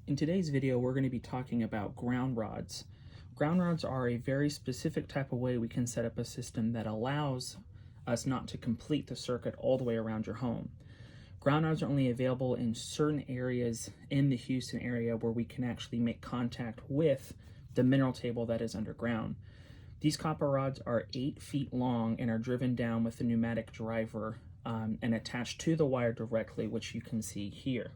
In today's video, we're going to be talking about ground rods. Ground rods are a very specific type of way we can set up a system that allows us not to complete the circuit all the way around your home. Ground rods are only available in certain areas in the Houston area where we can actually make contact with the mineral table that is underground. These copper rods are 8 feet long and are driven down with a pneumatic driver and attached to the wire directly, which you can see here.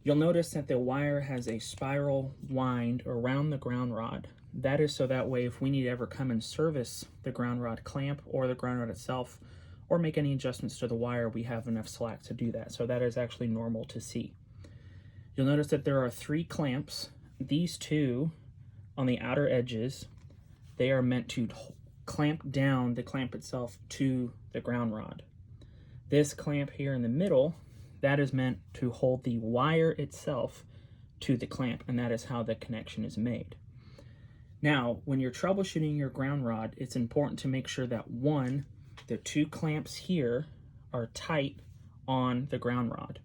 You'll notice that the wire has a spiral wind around the ground rod. That is so that way if we need to ever come and service the ground rod clamp or the ground rod itself or make any adjustments to the wire, we have enough slack to do that. So that is actually normal to see. You'll notice that there are 3 clamps. These 2 on the outer edges, they are meant to clamp down the clamp itself to the ground rod. This clamp here in the middle, that is meant to hold the wire itself to the clamp, and that is how the connection is made. Now, when you're troubleshooting your ground rod, it's important to make sure that one, the 2 clamps here are tight on the ground rod.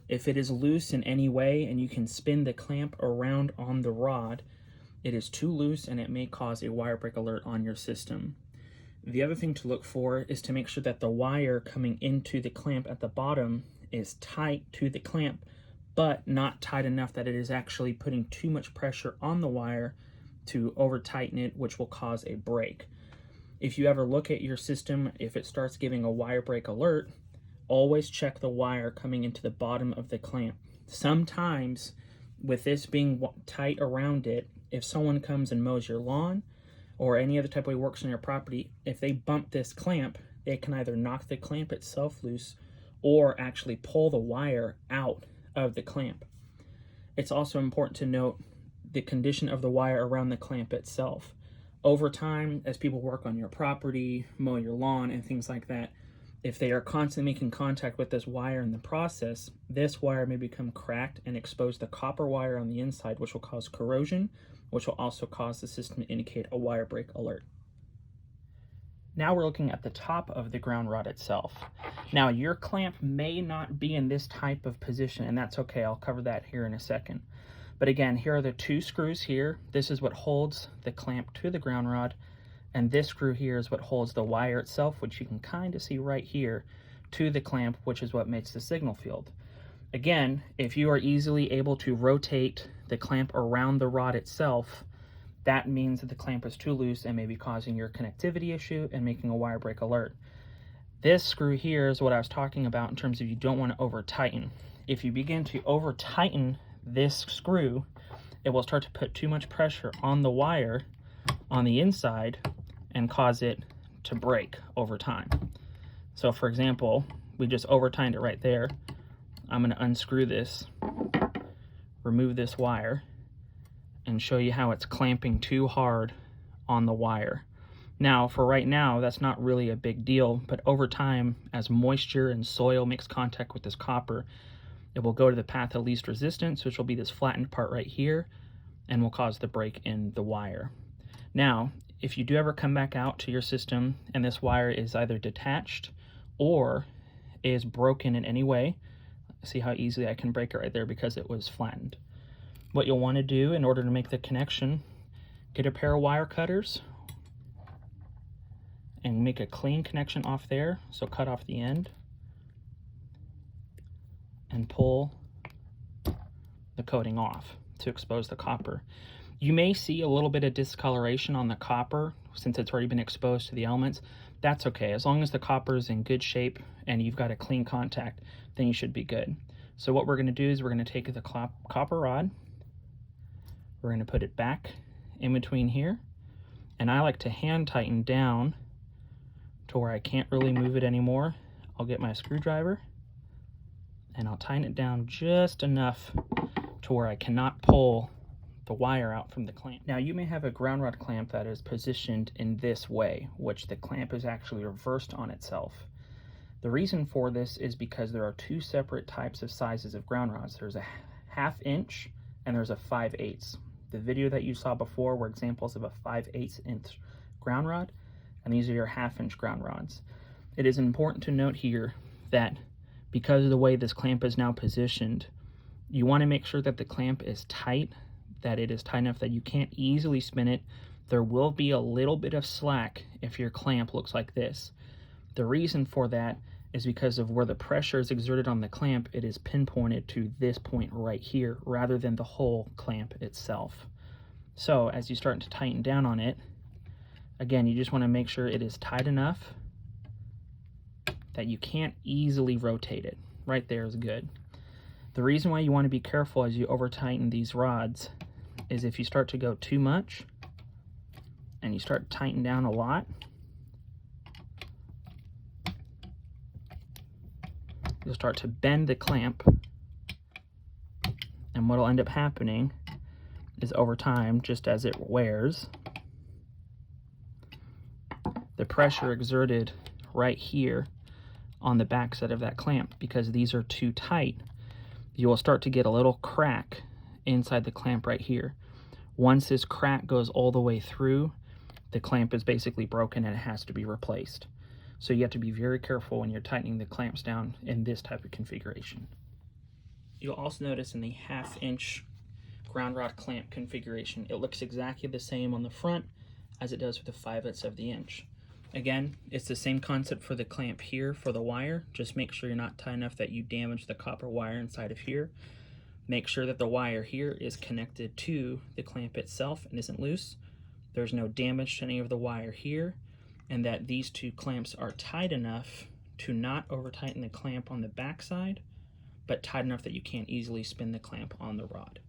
If it is loose in any way and you can spin the clamp around on the rod, it is too loose and it may cause a wire break alert on your system. The other thing to look for is to make sure that the wire coming into the clamp at the bottom is tight to the clamp, but not tight enough that it is actually putting too much pressure on the wire to over tighten it, which will cause a break. If you ever look at your system, if it starts giving a wire break alert, always check the wire coming into the bottom of the clamp. Sometimes with this being tight around it, if someone comes and mows your lawn or any other type of way works on your property, if they bump this clamp, they can either knock the clamp itself loose or actually pull the wire out of the clamp. It's also important to note the condition of the wire around the clamp itself. Over time, as people work on your property, mow your lawn, and things like that, if they are constantly making contact with this wire in the process, this wire may become cracked and expose the copper wire on the inside, which will cause corrosion, which will also cause the system to indicate a wire break alert. Now we're looking at the top of the ground rod itself. Now your clamp may not be in this type of position, and that's okay. I'll cover that here in a second. But again, here are the 2 screws here. This is what holds the clamp to the ground rod, and this screw here is what holds the wire itself, which you can kind of see right here, to the clamp, which is what makes the signal field. Again, if you are easily able to rotate the clamp around the rod itself, that means that the clamp is too loose and may be causing your connectivity issue and making a wire break alert. This screw here is what I was talking about in terms of you don't want to over tighten. If you begin to over tighten this screw, it will start to put too much pressure on the wire on the inside and cause it to break over time. So for example, we just over tightened it right there. I'm going to unscrew this, remove this wire, and show you how it's clamping too hard on the wire. Now, for right now, that's not really a big deal, but over time, as moisture and soil makes contact with this copper, it will go to the path of least resistance, which will be this flattened part right here, and will cause the break in the wire. Now, if you do ever come back out to your system and this wire is either detached or is broken in any way, see how easily I can break it right there because it was flattened. What you'll want to do in order to make the connection, get a pair of wire cutters and make a clean connection off there. So cut off the end and pull the coating off to expose the copper. You may see a little bit of discoloration on the copper since it's already been exposed to the elements. That's okay. As long as the copper is in good shape and you've got a clean contact, then you should be good. So what we're going to do is we're going to take the copper rod, we're going to put it back in between here, and I like to hand tighten down to where I can't really move it anymore. I'll get my screwdriver and I'll tighten it down just enough to where I cannot pull the wire out from the clamp. Now you may have a ground rod clamp that is positioned in this way, which the clamp is actually reversed on itself. The reason for this is because there are 2 separate types of sizes of ground rods. There's a 1/2 inch and there's a 5/8. The video that you saw before were examples of a 5/8 inch ground rod, and these are your 1/2 inch ground rods. It is important to note here that because of the way this clamp is now positioned, You want to make sure that the clamp is tight, that it is tight enough that you can't easily spin it. There will be a little bit of slack if your clamp looks like this. The reason for that is because of where the pressure is exerted on the clamp, it is pinpointed to this point right here rather than the whole clamp itself. So as you start to tighten down on it, again, you just want to make sure it is tight enough that you can't easily rotate it. Right there is good. The reason why you want to be careful as you over tighten these rods is if you start to go too much and you start to tighten down a lot, you'll start to bend the clamp, and what will end up happening is over time, just as it wears, the pressure exerted right here on the backside of that clamp, because these are too tight, you will start to get a little crack inside the clamp right here. Once this crack goes all the way through, the clamp is basically broken and it has to be replaced. So you have to be very careful when you're tightening the clamps down in this type of configuration. You'll also notice in the 1/2 inch ground rod clamp configuration, it looks exactly the same on the front as it does with the 5/8 of the inch. Again, it's the same concept for the clamp here for the wire. Just make sure you're not tight enough that you damage the copper wire inside of here. Make sure that the wire here is connected to the clamp itself and isn't loose. There's no damage to any of the wire here, and that these two clamps are tight enough to not over tighten the clamp on the back side, but tight enough that you can't easily spin the clamp on the rod.